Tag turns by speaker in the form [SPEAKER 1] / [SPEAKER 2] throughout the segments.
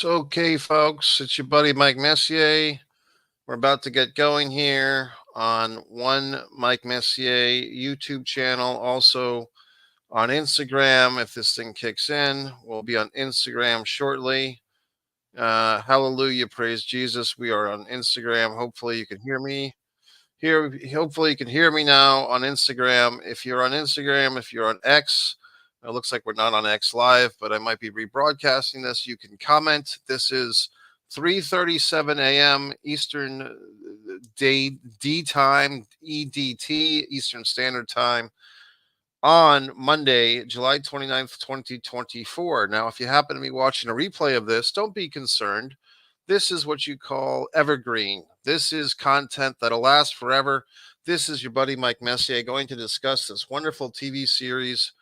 [SPEAKER 1] Okay, folks, it's your buddy Mike Messier. We're about to get going here on one Mike Messier YouTube channel, also on Instagram. If this thing kicks in, we'll be on Instagram shortly. Hallelujah, praise Jesus. We are on Instagram. Hopefully, you can hear me. Hopefully, you can hear me now on Instagram. If you're on Instagram, if you're on X, it looks like we're not on X Live, but I might be rebroadcasting this. You can comment. This is 3:37 a.m. Eastern day D time, EDT, Eastern Standard Time, on Monday, July 29th, 2024. Now, if you happen to be watching a replay of this, don't be concerned. This is what you call evergreen. This is content that'll last forever. This is your buddy Mike Messier going to discuss this wonderful TV series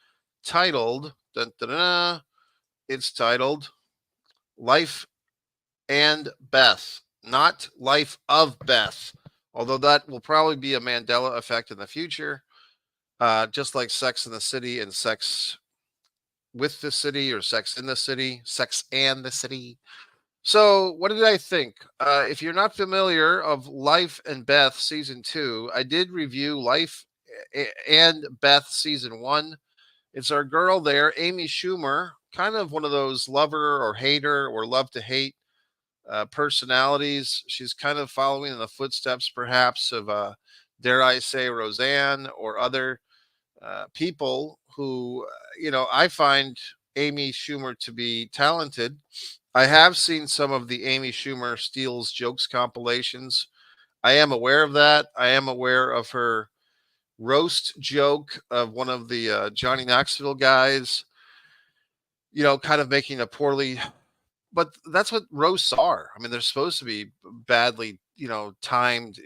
[SPEAKER 1] titled, dun, dun, dun, it's titled Life and Beth, not Life of Beth, although that will probably be a Mandela effect in the future, just like Sex in the City and Sex with the City or Sex in the City, Sex and the City. So, what did I think? If you're not familiar of Life and Beth season 2, I did review Life and Beth season 1. It's our girl there, Amy Schumer, kind of one of those lover or hater or love to hate personalities. She's kind of following in the footsteps, perhaps, of, dare I say, Roseanne or other people who, I find Amy Schumer to be talented. I have seen some of the Amy Schumer steals jokes compilations. I am aware of that. I am aware of her roast joke of one of the Johnny Knoxville guys, kind of making a poorly, but that's what roasts are. I mean, they're supposed to be badly, timed,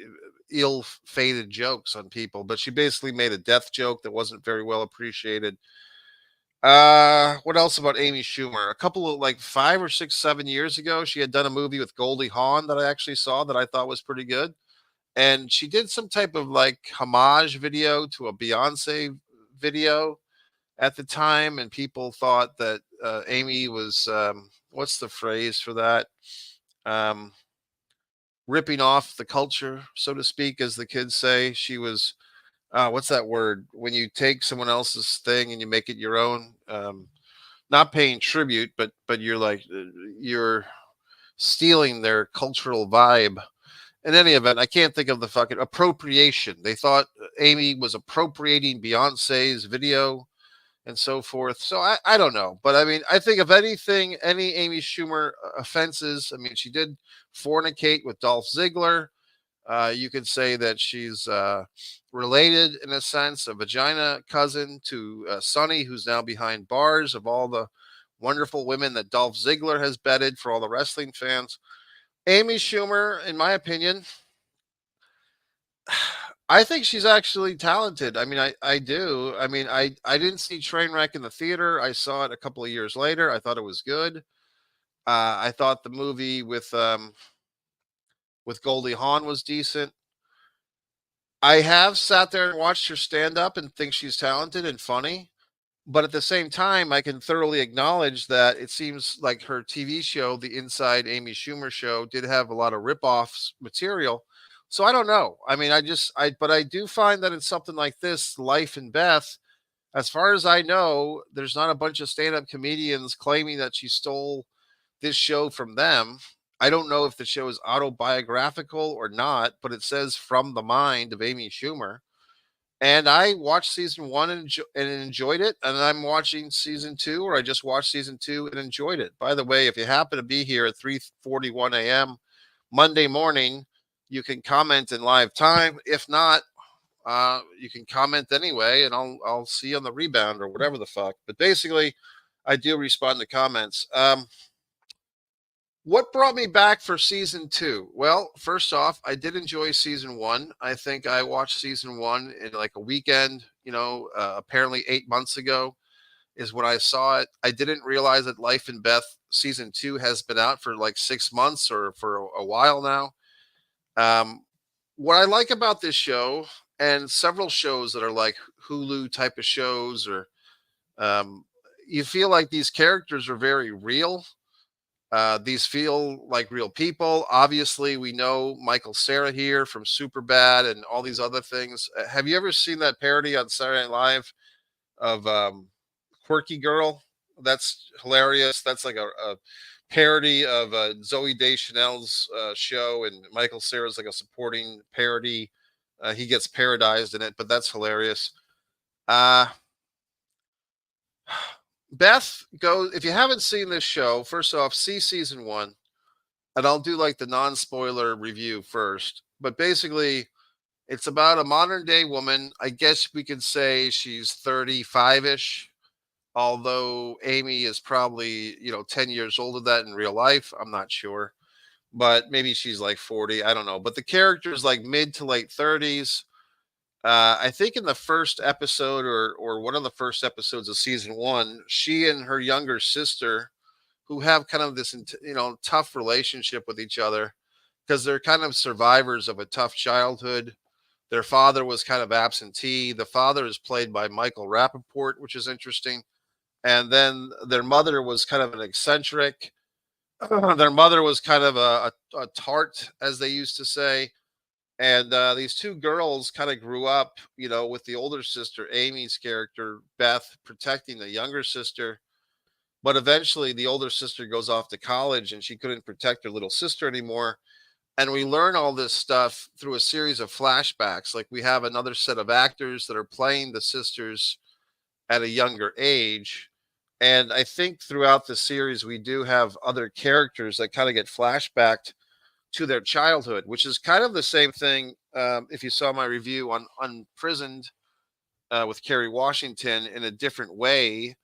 [SPEAKER 1] ill fated jokes on people, but she basically made a death joke that wasn't very well appreciated. What else about Amy Schumer? A couple of like 5 or 6, 7 years ago, she had done a movie with Goldie Hawn that I actually saw that I thought was pretty good. And she did some type of like homage video to a Beyonce video at the time, and people thought that Amy was what's the phrase for that? Um, Ripping off the culture, so to speak, as the kids say. She was what's that word when you take someone else's thing and you make it your own? Not paying tribute, but you're like you're stealing their cultural vibe. In any event, I can't think of the fucking appropriation. They thought Amy was appropriating Beyonce's video and so forth. So I don't know. But I mean, I think if anything, any Amy Schumer offenses, I mean, she did fornicate with Dolph Ziggler. You could say that she's related in a sense, a vagina cousin to Sonny, who's now behind bars of all the wonderful women that Dolph Ziggler has bedded for all the wrestling fans. Amy Schumer, in my opinion, I think she's actually talented. I mean, I do. I mean, I didn't see Trainwreck in the theater. I saw it a couple of years later. I thought it was good. I thought the movie with Goldie Hawn was decent. I have sat there and watched her stand up and think she's talented and funny. But at the same time, I can thoroughly acknowledge that it seems like her TV show, the Inside Amy Schumer Show, did have a lot of rip-offs material. So I don't know. I mean, but I do find that in something like this, Life and Beth, as far as I know, there's not a bunch of stand-up comedians claiming that she stole this show from them. I don't know if the show is autobiographical or not, but it says from the mind of Amy Schumer. And I watched season 1 and enjoyed it. And I'm watching season 2, or I just watched season 2 and enjoyed it. By the way, if you happen to be here at 3:41 a.m. Monday morning, you can comment in live time. If not, you can comment anyway, and I'll see you on the rebound or whatever the fuck. But basically, I do respond to comments. What brought me back for season 2? Well, first off, I did enjoy season 1. I think I watched season 1 in like a weekend, apparently 8 months ago is when I saw it. I didn't realize that Life and Beth season 2 has been out for like 6 months or for a while now. What I like about this show and several shows that are like Hulu type of shows, or you feel like these characters are very real. These feel like real people. Obviously, we know Michael Cera here from Superbad and all these other things. Have you ever seen that parody on Saturday Night Live of Quirky Girl? That's hilarious. That's like a parody of Zoe Deschanel's show, and Michael Cera's like a supporting parody. He gets parodized in it, but that's hilarious. Uh, Beth, go if you haven't seen this show. First off, see season one, and I'll do like the non-spoiler review first. But basically, it's about a modern day woman. I guess we could say she's 35-ish, although Amy is probably, 10 years older than that in real life. I'm not sure. But maybe she's like 40. I don't know. But the character is like mid to late 30s. I think in the first episode or one of the first episodes of season one, she and her younger sister, who have kind of this tough relationship with each other because they're kind of survivors of a tough childhood. Their father was kind of absentee. The father is played by Michael Rappaport, which is interesting. And then their mother was kind of an eccentric. Their mother was kind of a tart, as they used to say. And these two girls kind of grew up, with the older sister, Amy's character, Beth, protecting the younger sister. But eventually, the older sister goes off to college and she couldn't protect her little sister anymore. And we learn all this stuff through a series of flashbacks. Like we have another set of actors that are playing the sisters at a younger age. And I think throughout the series, we do have other characters that kind of get flashbacked to their childhood, which is kind of the same thing. If you saw my review on Unprisoned with Kerry Washington in a different way,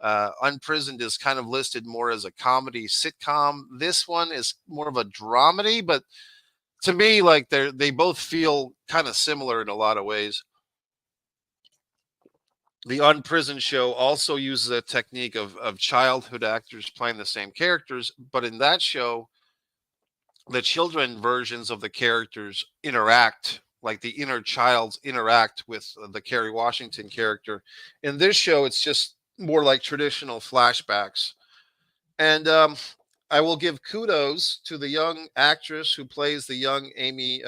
[SPEAKER 1] Unprisoned is kind of listed more as a comedy sitcom. This one is more of a dramedy, but to me, like they both feel kind of similar in a lot of ways. The Unprisoned show also uses a technique of childhood actors playing the same characters, but in that show, the children versions of the characters interact, like the inner childs interact with the Kerry Washington character. In this show, it's just more like traditional flashbacks. And I will give kudos to the young actress who plays the young Amy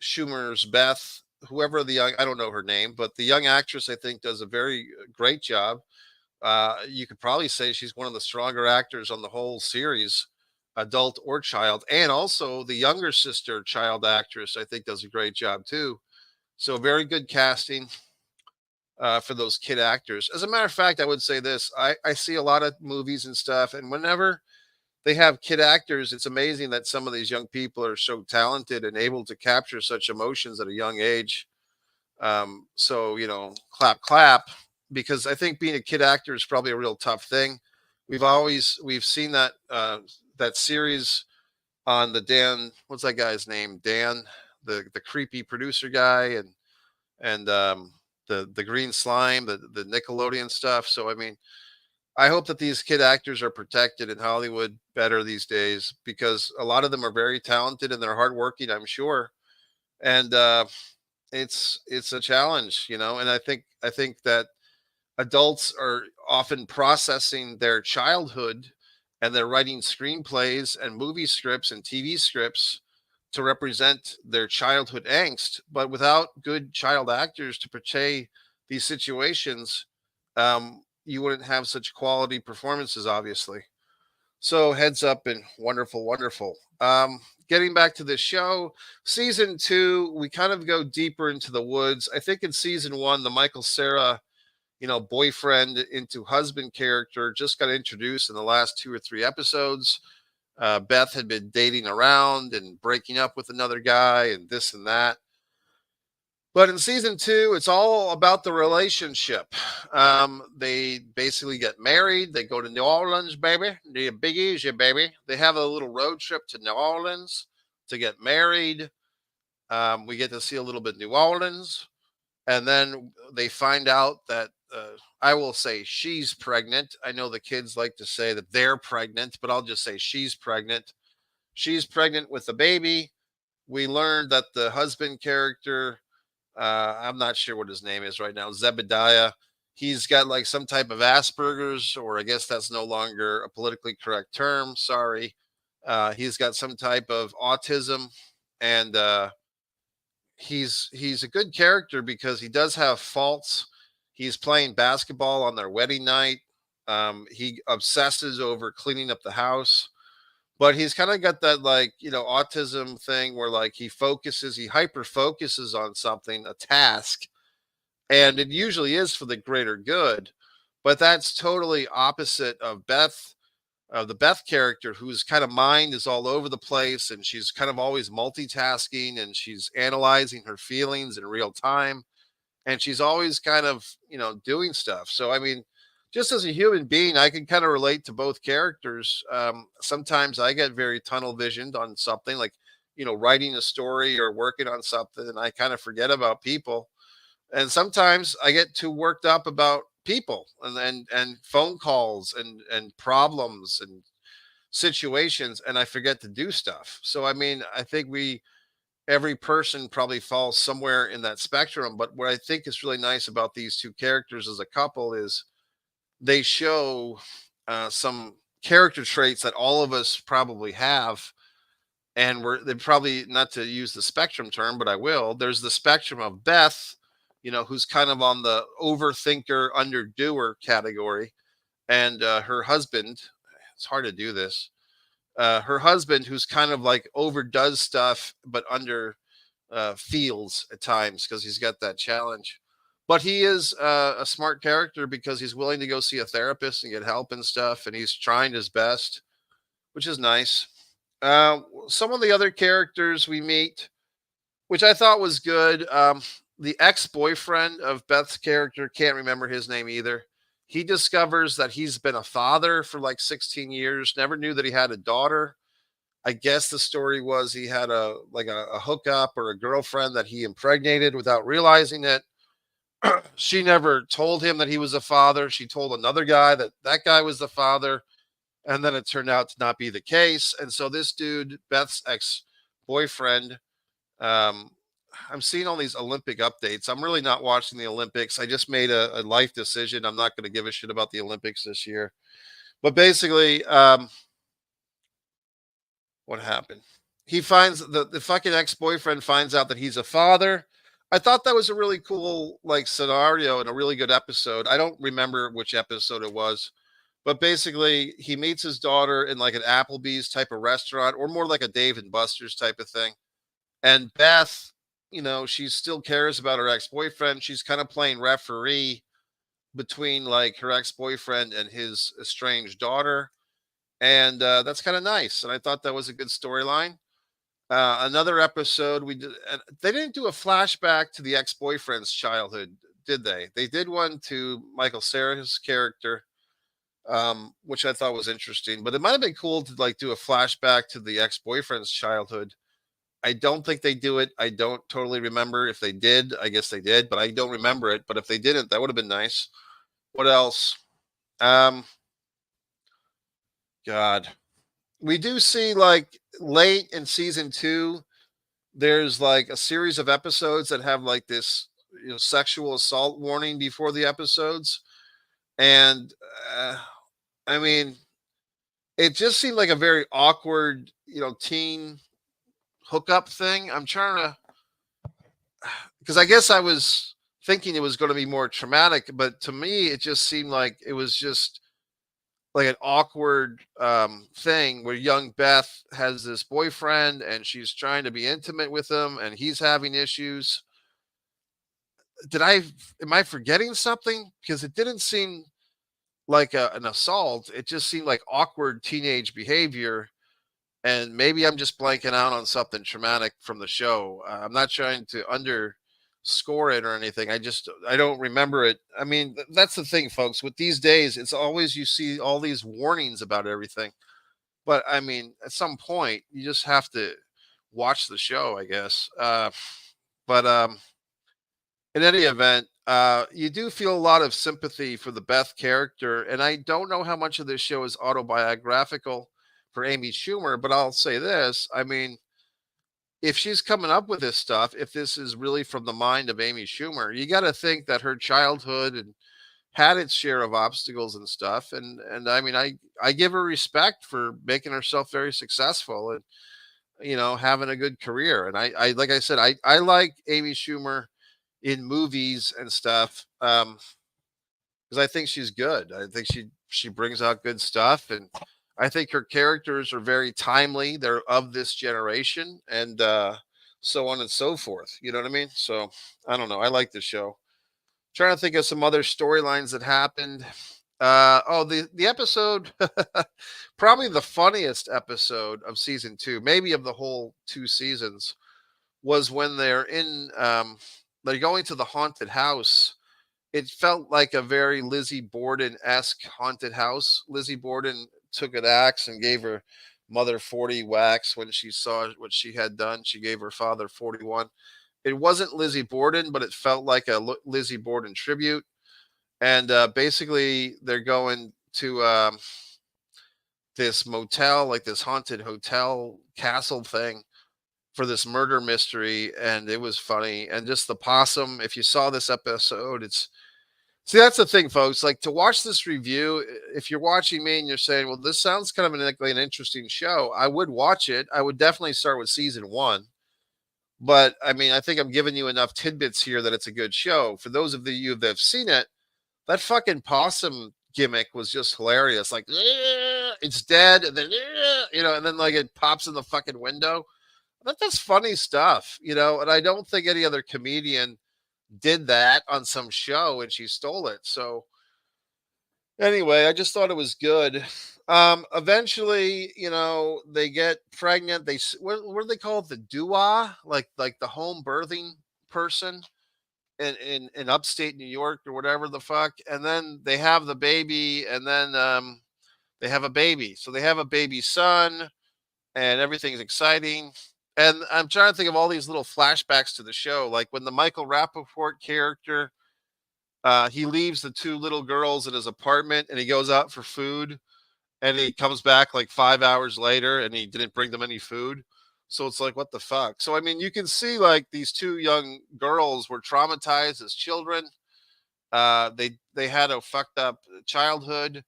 [SPEAKER 1] Schumer's Beth, whoever the young, I don't know her name, but the young actress, I think, does a very great job. You could probably say she's one of the stronger actors on the whole series, adult or child. And also the younger sister, child actress, I think, does a great job too. So, very good casting for those kid actors. As a matter of fact, I would say this: I see a lot of movies and stuff, and whenever they have kid actors, it's amazing that some of these young people are so talented and able to capture such emotions at a young age. So, clap, clap, because I think being a kid actor is probably a real tough thing. We've seen that series on the Dan, what's that guy's name? Dan, the creepy producer guy, and the green slime, the Nickelodeon stuff. So I mean, I hope that these kid actors are protected in Hollywood better these days because a lot of them are very talented and they're hardworking, I'm sure. And it's a challenge, and I think that adults are often processing their childhood and they're writing screenplays and movie scripts and TV scripts to represent their childhood angst, but without good child actors to portray these situations, you wouldn't have such quality performances, obviously. So heads up and wonderful, wonderful. Getting back to the show, season two, we kind of go deeper into the woods. I think in season one, the Michael Cera, boyfriend into husband character just got introduced in the last two or three episodes. Beth had been dating around and breaking up with another guy and this and that. But in season two, it's all about the relationship. They basically get married. They go to New Orleans, baby. The Big Easy, baby. They have a little road trip to New Orleans to get married. We get to see a little bit of New Orleans. And then they find out that I will say she's pregnant. I know the kids like to say that they're pregnant, but I'll just say she's pregnant. She's pregnant with a baby. We learned that the husband character, I'm not sure what his name is right now, Zebediah. He's got like some type of Asperger's, or I guess that's no longer a politically correct term. Sorry. He's got some type of autism, and he's a good character because he does have faults. He's playing basketball on their wedding night. He obsesses over cleaning up the house, but he's kind of got that, like, autism thing where like he hyper focuses on something, a task, and it usually is for the greater good. But that's totally opposite of the Beth character, whose kind of mind is all over the place, and she's kind of always multitasking, and she's analyzing her feelings in real time, and she's always kind of doing stuff. So I mean, just as a human being, I can kind of relate to both characters. Sometimes I get very tunnel visioned on something, like writing a story or working on something, and I kind of forget about people. And sometimes I get too worked up about people, and phone calls and problems and situations, and I forget to do stuff. So I mean, I think we every person probably falls somewhere in that spectrum. But what I think is really nice about these two characters as a couple is they show some character traits that all of us probably have. And they probably, not to use the spectrum term, but I will. There's the spectrum of Beth, who's kind of on the overthinker, underdoer category, and her husband. It's hard to do this. Her husband, who's kind of like overdoes stuff, but under feels at times because he's got that challenge. But he is a smart character because he's willing to go see a therapist and get help and stuff, and he's trying his best, which is nice. Some of the other characters we meet, which I thought was good. The ex-boyfriend of Beth's character, can't remember his name either. He discovers that he's been a father for like 16 years, never knew that he had a daughter. I guess the story was he had a hookup or a girlfriend that he impregnated without realizing it. She never told him that he was a father. She told another guy that that guy was the father, and then it turned out to not be the case. And so this dude, Beth's ex-boyfriend, um, I'm seeing all these Olympic updates. I'm really not watching the Olympics. I just made a life decision. I'm not going to give a shit about the Olympics this year. But basically, what happened? He finds the fucking ex-boyfriend finds out that he's a father. I thought that was a really cool like scenario and a really good episode. I don't remember which episode it was, but basically he meets his daughter in like an Applebee's type of restaurant, or more like a Dave and Buster's type of thing. And Beth, she still cares about her ex-boyfriend. She's kind of playing referee between like her ex-boyfriend and his estranged daughter. And that's kind of nice. And I thought that was a good storyline. Another episode we did, and they didn't do a flashback to the ex-boyfriend's childhood, did they? They did one to Michael Cera's character, which I thought was interesting. But it might have been cool to like do a flashback to the ex-boyfriend's childhood. I don't think they do it. I don't totally remember if they did. I guess they did, but I don't remember it. But if they didn't, that would have been nice. What else? Um, God, we do see like late in season two, there's like a series of episodes that have like this, sexual assault warning before the episodes, and uh, I mean, it just seemed like a very awkward, teen hookup thing. I'm trying to, because I guess I was thinking it was going to be more traumatic, but to me, it just seemed like it was just like an awkward thing where young Beth has this boyfriend and she's trying to be intimate with him and he's having issues. Am I forgetting something? Because it didn't seem like an assault. It just seemed like awkward teenage behavior. And maybe I'm just blanking out on something traumatic from the show. I'm not trying to underscore it or anything. I don't remember it. I mean, that's the thing, folks. With these days, it's always you see all these warnings about everything. But I mean, at some point, you just have to watch the show, I guess. But in any event, you do feel a lot of sympathy for the Beth character, and I don't know how much of this show is autobiographical for Amy Schumer, but I'll say this. I mean, if she's coming up with this stuff, if this is really from the mind of Amy Schumer, you got to think that her childhood and had its share of obstacles and stuff. And I mean, I give her respect for making herself very successful and having a good career. And I like I said, I like Amy Schumer in movies and stuff. Because I think she's good. I think she brings out good stuff, and I think her characters are very timely. They're of this generation, and so on and so forth. You know what I mean? So I don't know. I like the show. Trying to think of some other storylines that happened. Oh, the episode, probably the funniest episode of season two, maybe of the whole two seasons, was when they're going to the haunted house. It felt like a very Lizzie Borden-esque haunted house. Lizzie Borden took an axe and gave her mother 40 whacks when she saw what she had done. She gave her father 41. It wasn't Lizzie Borden, but it felt like a Lizzie Borden tribute. And basically, they're going to this motel, like this haunted hotel castle thing for this murder mystery. And it was funny. And just the possum, if you saw this episode, see, that's the thing, folks. Like, to watch this review, if you're watching me and you're saying, well, this sounds kind of like an interesting show, I would watch it. I would definitely start with season one. But I mean, I think I'm giving you enough tidbits here that it's a good show. For those of you that have seen it, that fucking possum gimmick was just hilarious. Like, it's dead, and then, and then like it pops in the fucking window. That's funny stuff, and I don't think any other comedian did that on some show and she stole it. So anyway, I just thought it was good. Eventually, they get pregnant. What do they call it? The doula, like the home birthing person in upstate New York or whatever the fuck. And then they have the baby, and then they have a baby. So they have a baby son, and everything's exciting. And I'm trying to think of all these little flashbacks to the show, like when the Michael Rappaport character, he leaves the two little girls in his apartment and he goes out for food, and he comes back like 5 hours later and he didn't bring them any food. So it's like, what the fuck? So, I mean, you can see like these two young girls were traumatized as children. They had a fucked up childhood,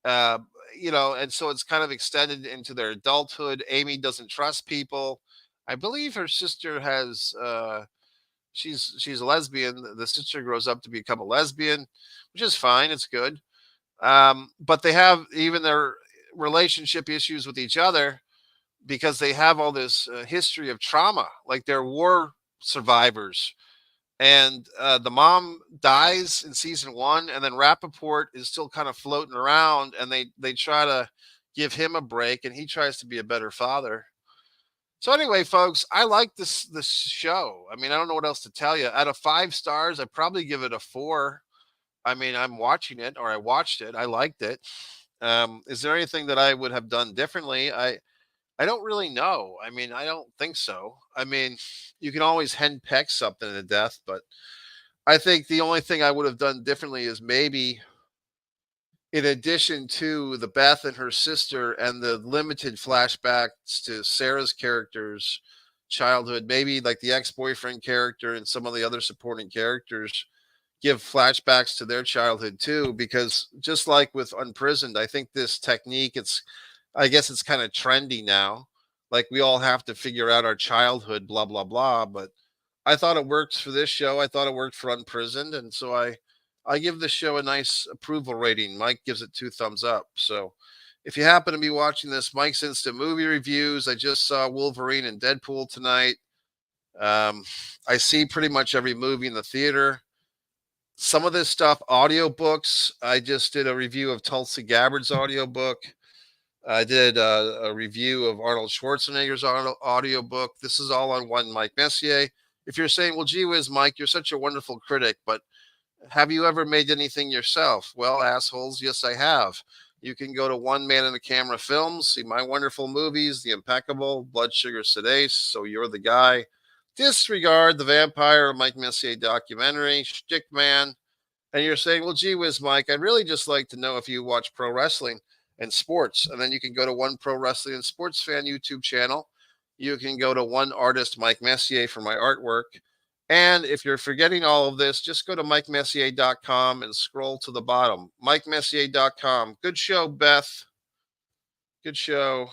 [SPEAKER 1] uh, and so it's kind of extended into their adulthood. Amy doesn't trust people. I believe her sister has she's a lesbian. The sister grows up to become a lesbian, which is fine. It's good. But they have even their relationship issues with each other because they have all this history of trauma, like they're war survivors. And the mom dies in season one, and then Rappaport is still kind of floating around, and they try to give him a break, and he tries to be a better father. So anyway, folks, I like this show. I mean, I don't know what else to tell you. Out of 5 stars, I probably give it a 4. I mean, I'm watching it, or I watched it. I liked it. Is there anything that I would have done differently? I don't really know. I mean, I don't think so. I mean, you can always henpeck something to death, but I think the only thing I would have done differently is maybe, in addition to the Beth and her sister and the limited flashbacks to Sarah's character's childhood, maybe like the ex-boyfriend character and some of the other supporting characters give flashbacks to their childhood too, because just like with Unprisoned, I think this technique, I guess it's kind of trendy now. Like, we all have to figure out our childhood, blah blah blah. But I thought it works for this show. I thought it worked for Unprisoned, and so I give this show a nice approval rating. Mike gives it 2 thumbs up. So if you happen to be watching this, Mike's Instant Movie Reviews. I just saw Wolverine and Deadpool tonight. I see pretty much every movie in the theater. Some of this stuff, audiobooks. I just did a review of Tulsi Gabbard's audiobook. I did a review of Arnold Schwarzenegger's audiobook. This is all on one Mike Messier. If you're saying, well, gee whiz, Mike, you're such a wonderful critic, but have you ever made anything yourself? Well, assholes, yes, I have. You can go to One Man in the Camera Films, see my wonderful movies, The Impeccable, Blood Sugar Sedace, So You're the Guy, Disregard, The Vampire, Mike Messier documentary, Stickman. And you're saying, well, gee whiz, Mike, I'd really just like to know if you watch pro wrestling and sports. And then you can go to One Pro Wrestling and Sports Fan YouTube channel. You can go to One Artist Mike Messier for my artwork. And if you're forgetting all of this, just go to MikeMessier.com and scroll to the bottom. MikeMessier.com. Good show, Beth. Good show.